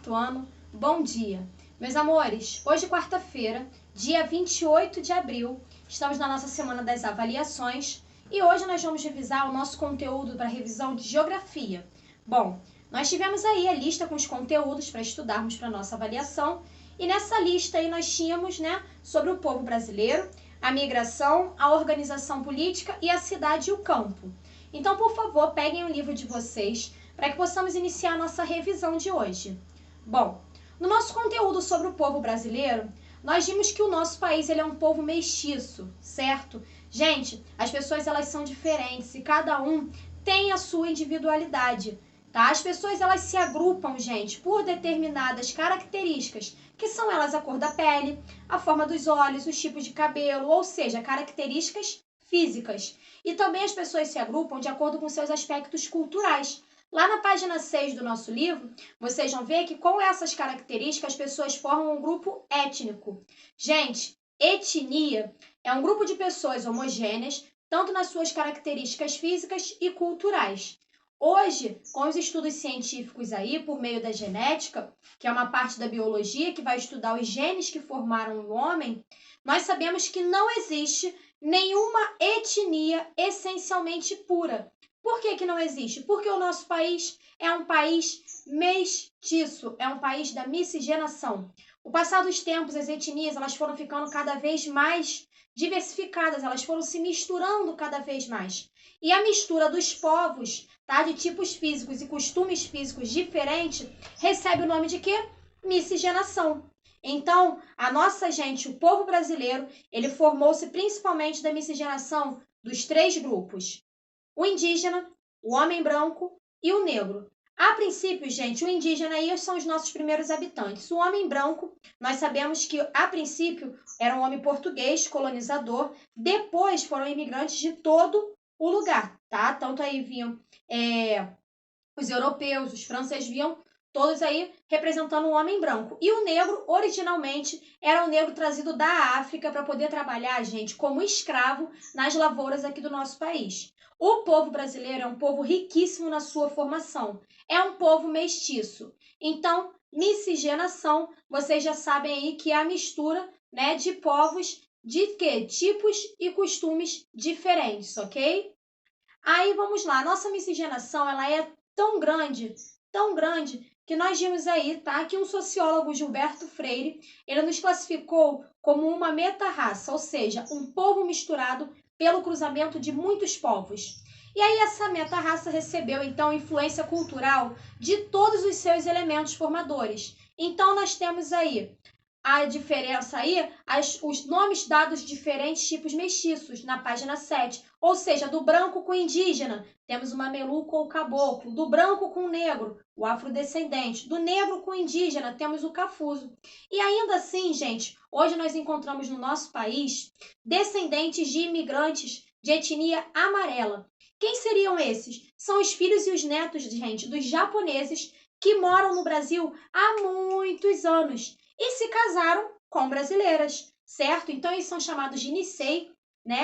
4º ano, bom dia. Meus amores, hoje quarta-feira, dia 28 de abril, estamos na nossa semana das avaliações e hoje nós vamos revisar o nosso conteúdo para revisão de geografia. Bom, nós tivemos aí a lista com os conteúdos para estudarmos para a nossa avaliação e nessa lista aí nós tínhamos, sobre o povo brasileiro, a migração, a organização política e a cidade e o campo. Então, por favor, peguem o livro de vocês para que possamos iniciar a nossa revisão de hoje. Bom, no nosso conteúdo sobre o povo brasileiro, nós vimos que o nosso país ele é um povo mestiço, certo? Gente, as pessoas elas são diferentes e cada um tem a sua individualidade, tá? As pessoas elas se agrupam, gente, por determinadas características, que são elas a cor da pele, a forma dos olhos, os tipos de cabelo, ou seja, características físicas. E também as pessoas se agrupam de acordo com seus aspectos culturais. Lá na página 6 do nosso livro, vocês vão ver que com essas características as pessoas formam um grupo étnico. Gente, etnia é um grupo de pessoas homogêneas, tanto nas suas características físicas e culturais. Hoje, com os estudos científicos aí, por meio da genética, que é uma parte da biologia que vai estudar os genes que formaram o homem, nós sabemos que não existe nenhuma etnia essencialmente pura. Por que não existe? Porque o nosso país é um país mestiço, é um país da miscigenação. O passar dos tempos, as etnias elas foram ficando cada vez mais diversificadas, elas foram se misturando cada vez mais. E a mistura dos povos, tá, de tipos físicos e costumes físicos diferentes, recebe o nome de quê? Miscigenação. Então, a nossa gente, o povo brasileiro, ele formou-se principalmente da miscigenação dos 3 grupos. O indígena, o homem branco e o negro. A princípio, gente, o indígena aí são os nossos primeiros habitantes. O homem branco, nós sabemos que a princípio era um homem português, colonizador. Depois foram imigrantes de todo o lugar, tá? Tanto aí vinham os europeus, os franceses vinham todos aí representando o homem branco. E o negro, originalmente, era um negro trazido da África para poder trabalhar, gente, como escravo nas lavouras aqui do nosso país. O povo brasileiro é um povo riquíssimo na sua formação. É um povo mestiço. Então, miscigenação, vocês já sabem aí que é a mistura, de povos de quê? Tipos e costumes diferentes, ok? Aí, vamos lá. A nossa miscigenação, ela é tão grande, que nós vimos aí, tá? Que um sociólogo, Gilberto Freire, ele nos classificou como uma meta-raça, ou seja, um povo misturado pelo cruzamento de muitos povos. E aí essa meta-raça recebeu, então, influência cultural de todos os seus elementos formadores. Então, nós temos aí a diferença aí, os nomes dados de diferentes tipos mestiços, na página 7. Ou seja, do branco com indígena, temos o mameluco ou caboclo. Do branco com negro, o afrodescendente. Do negro com indígena, temos o cafuso. E ainda assim, gente, hoje nós encontramos no nosso país descendentes de imigrantes de etnia amarela. Quem seriam esses? São os filhos e os netos, gente, dos japoneses que moram no Brasil há muitos anos e se casaram com brasileiras, certo? Então, eles são chamados de Nisei,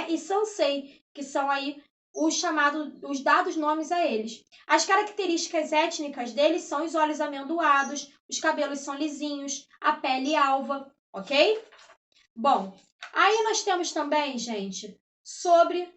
e Sansei, que são aí os dados nomes a eles. As características étnicas deles são os olhos amendoados, os cabelos são lisinhos, a pele alva, ok? Bom, aí nós temos também, gente, sobre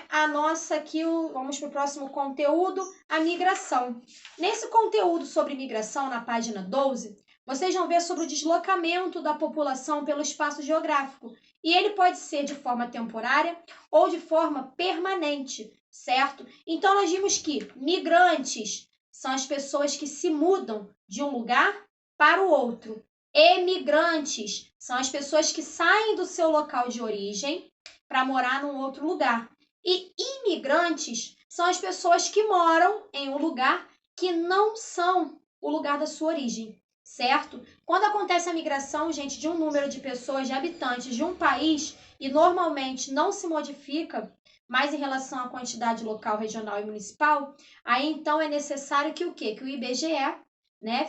a nossa aqui, vamos para o próximo conteúdo, a migração. Nesse conteúdo sobre migração, na página 12, vocês vão ver sobre o deslocamento da população pelo espaço geográfico. E ele pode ser de forma temporária ou de forma permanente, certo? Então, nós vimos que migrantes são as pessoas que se mudam de um lugar para o outro. Emigrantes são as pessoas que saem do seu local de origem para morar num outro lugar. E imigrantes são as pessoas que moram em um lugar que não são o lugar da sua origem, certo? Quando acontece a migração, gente, de um número de pessoas, de habitantes de um país, e normalmente não se modifica mais em relação à quantidade local, regional e municipal, aí então é necessário que o quê? Que o IBGE,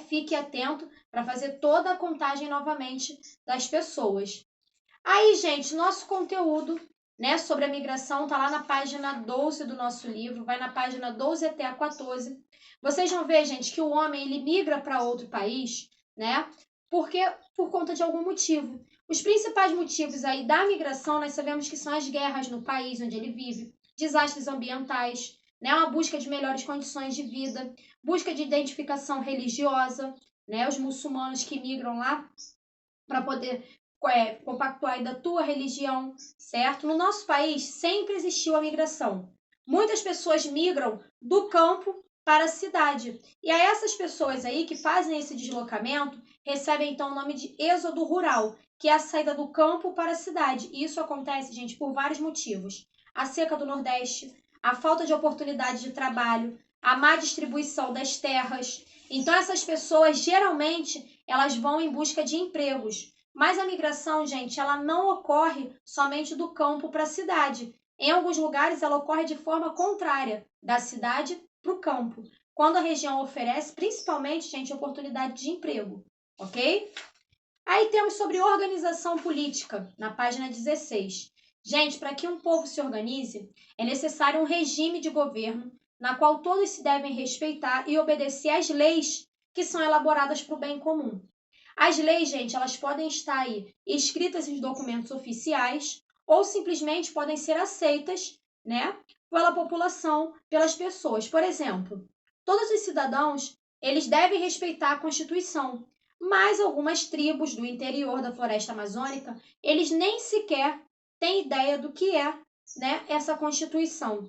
fique atento para fazer toda a contagem novamente das pessoas. Aí, gente, nosso conteúdo sobre a migração está lá na página 12 do nosso livro, vai na página 12 até a 14. Vocês vão ver, gente, que o homem ele migra para outro país, né? Porque por conta de algum motivo. Os principais motivos aí da migração, nós sabemos que são as guerras no país onde ele vive, desastres ambientais, né? Uma busca de melhores condições de vida, busca de identificação religiosa, né? Os muçulmanos que migram lá para poder compactuar aí da tua religião, certo? No nosso país sempre existiu a migração. Muitas pessoas migram do campo para a cidade. E a essas pessoas aí que fazem esse deslocamento recebem então o nome de êxodo rural, que é a saída do campo para a cidade. E isso acontece, gente, por vários motivos. A seca do Nordeste, a falta de oportunidade de trabalho, a má distribuição das terras. Então essas pessoas geralmente elas vão em busca de empregos. Mas a migração, gente, ela não ocorre somente do campo para a cidade. Em alguns lugares ela ocorre de forma contrária, da cidade para o campo, quando a região oferece, principalmente, gente, oportunidade de emprego, ok? Aí temos sobre organização política, na página 16. Gente, para que um povo se organize, é necessário um regime de governo na qual todos se devem respeitar e obedecer às leis que são elaboradas para o bem comum. As leis, gente, elas podem estar aí escritas em documentos oficiais ou simplesmente podem ser aceitas, né, pela população, pelas pessoas. Por exemplo, todos os cidadãos, eles devem respeitar a Constituição, mas algumas tribos do interior da floresta amazônica, eles nem sequer têm ideia do que é, né, essa Constituição.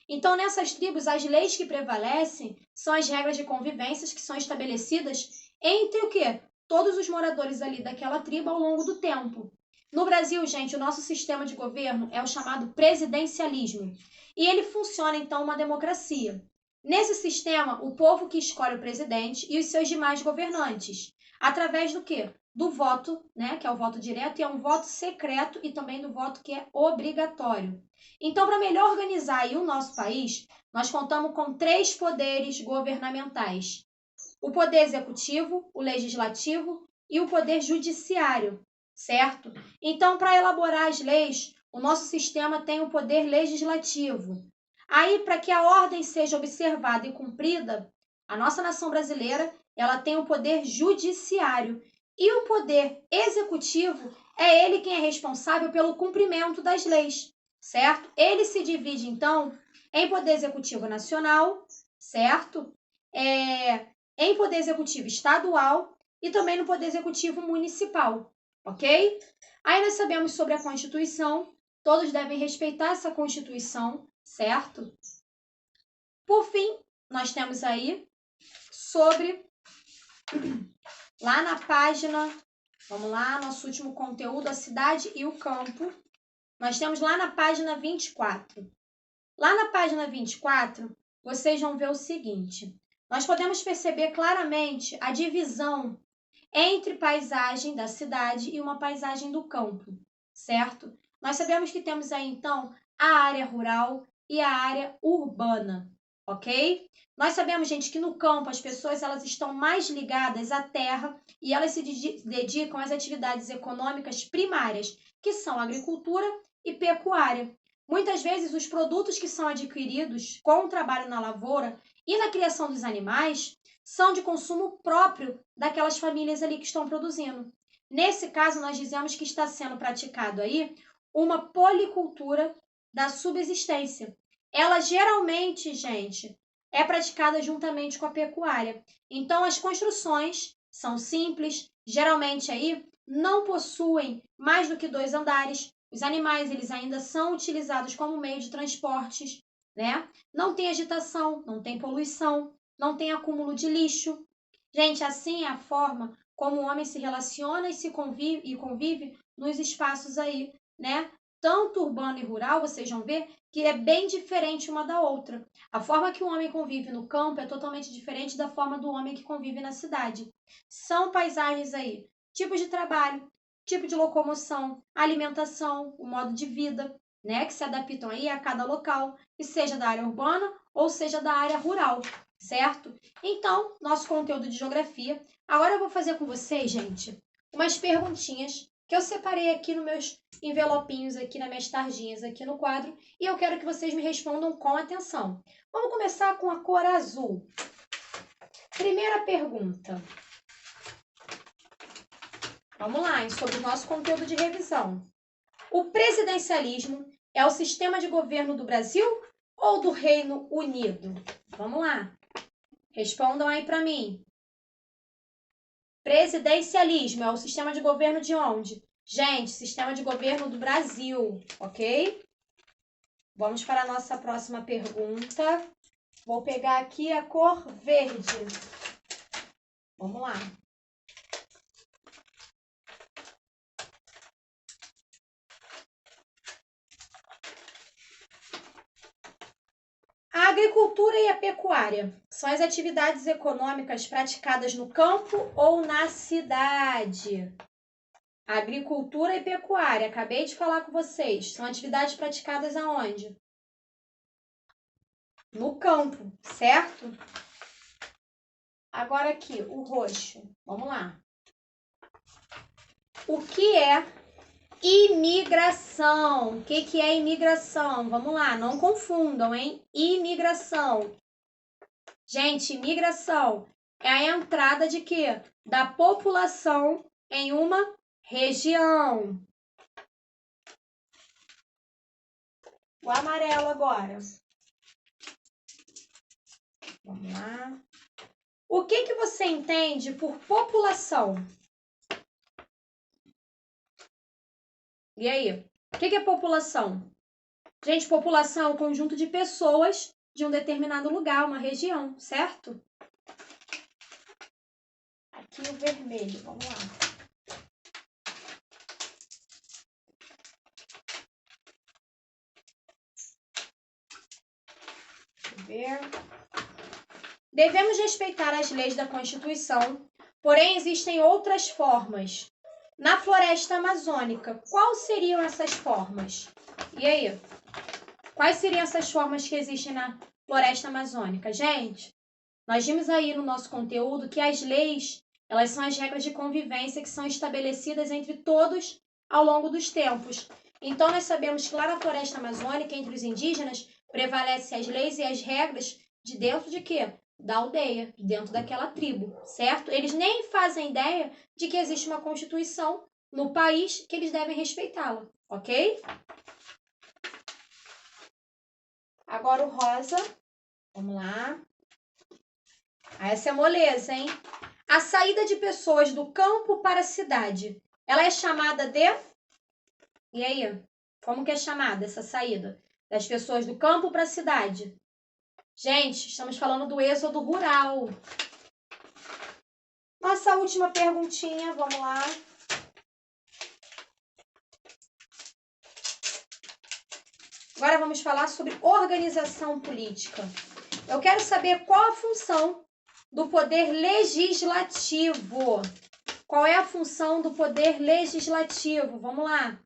Então, nessas tribos, as leis que prevalecem são as regras de convivência que são estabelecidas entre o quê? Todos os moradores ali daquela tribo ao longo do tempo. No Brasil, gente, o nosso sistema de governo é o chamado presidencialismo. E ele funciona, então, uma democracia. Nesse sistema, o povo que escolhe o presidente e os seus demais governantes. Através do quê? Do voto, né, que é o voto direto, e é um voto secreto e também do voto que é obrigatório. Então, para melhor organizar aí o nosso país, nós contamos com 3 poderes governamentais: o poder executivo, o legislativo e o poder judiciário, certo? Então, para elaborar as leis, o nosso sistema tem o poder legislativo. Aí, para que a ordem seja observada e cumprida, a nossa nação brasileira, ela tem o poder judiciário. E o poder executivo é ele quem é responsável pelo cumprimento das leis, certo? Ele se divide, então, em poder executivo nacional, certo? Em poder executivo estadual e também no poder executivo municipal, ok? Aí nós sabemos sobre a Constituição, todos devem respeitar essa Constituição, certo? Por fim, nós temos aí sobre, lá na página, vamos lá, nosso último conteúdo, a cidade e o campo, nós temos lá na página 24. Lá na página 24, vocês vão ver o seguinte: nós podemos perceber claramente a divisão entre paisagem da cidade e uma paisagem do campo, certo? Nós sabemos que temos aí, então, a área rural e a área urbana, ok? Nós sabemos, gente, que no campo as pessoas elas estão mais ligadas à terra e elas se dedicam às atividades econômicas primárias, que são agricultura e pecuária. Muitas vezes os produtos que são adquiridos com o trabalho na lavoura e na criação dos animais são de consumo próprio daquelas famílias ali que estão produzindo. Nesse caso, nós dizemos que está sendo praticado aí uma policultura da subsistência. Ela geralmente, gente, é praticada juntamente com a pecuária. Então, as construções são simples, geralmente aí não possuem mais do que 2 andares. Os animais, eles ainda são utilizados como meio de transportes, né? Não tem agitação, não tem poluição, não tem acúmulo de lixo. Gente, assim é a forma como o homem se relaciona e convive nos espaços aí, né? Tanto urbano e rural, vocês vão ver que é bem diferente uma da outra. A forma que o homem convive no campo é totalmente diferente da forma do homem que convive na cidade. São paisagens aí, tipos de trabalho, tipo de locomoção, alimentação, o modo de vida, né, que se adaptam aí a cada local, que seja da área urbana ou seja da área rural, certo? Então, nosso conteúdo de geografia. Agora eu vou fazer com vocês, gente, umas perguntinhas que eu separei aqui nos meus envelopinhos, aqui nas minhas tarjinhas, aqui no quadro, e eu quero que vocês me respondam com atenção. Vamos começar com a cor azul. Primeira pergunta. Vamos lá, hein, sobre o nosso conteúdo de revisão. O presidencialismo é o sistema de governo do Brasil ou do Reino Unido? Vamos lá. Respondam aí para mim. Presidencialismo é o sistema de governo de onde? Gente, sistema de governo do Brasil, ok? Vamos para a nossa próxima pergunta. Vou pegar aqui a cor verde. Vamos lá. A agricultura e a pecuária são as atividades econômicas praticadas no campo ou na cidade? Agricultura e pecuária, acabei de falar com vocês, são atividades praticadas aonde? No campo, certo? Agora aqui, o roxo. Vamos lá. O que é imigração? O que é imigração? Vamos lá, não confundam, hein? Imigração. Gente, imigração é a entrada de quê? Da população em uma região. O amarelo agora. Vamos lá. O que você entende por população? E aí? O que é população? Gente, população é um conjunto de pessoas de um determinado lugar, uma região, certo? Aqui o vermelho, vamos lá. Deixa eu ver. Devemos respeitar as leis da Constituição, porém existem outras formas. Na floresta amazônica, quais seriam essas formas? E aí? Quais seriam essas formas que existem na floresta amazônica? Gente, nós vimos aí no nosso conteúdo que as leis, elas são as regras de convivência que são estabelecidas entre todos ao longo dos tempos. Então, nós sabemos que lá na floresta amazônica, entre os indígenas, prevalecem as leis e as regras de dentro de quê? Da aldeia, dentro daquela tribo, certo? Eles nem fazem ideia de que existe uma Constituição no país que eles devem respeitá-la, ok? Agora o rosa. Vamos lá. Essa é moleza, hein? A saída de pessoas do campo para a cidade, ela é chamada de... E aí? Como que é chamada essa saída das pessoas do campo para a cidade? Gente, estamos falando do êxodo rural. Nossa última perguntinha, vamos lá. Agora vamos falar sobre organização política. Eu quero saber qual a função do poder legislativo. Qual é a função do poder legislativo? Vamos lá.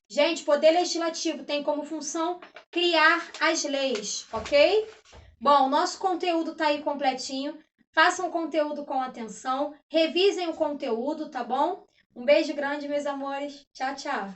Gente, poder legislativo tem como função criar as leis, ok? Bom, nosso conteúdo tá aí completinho. Façam o conteúdo com atenção. Revisem o conteúdo, tá bom? Um beijo grande, meus amores. Tchau, tchau.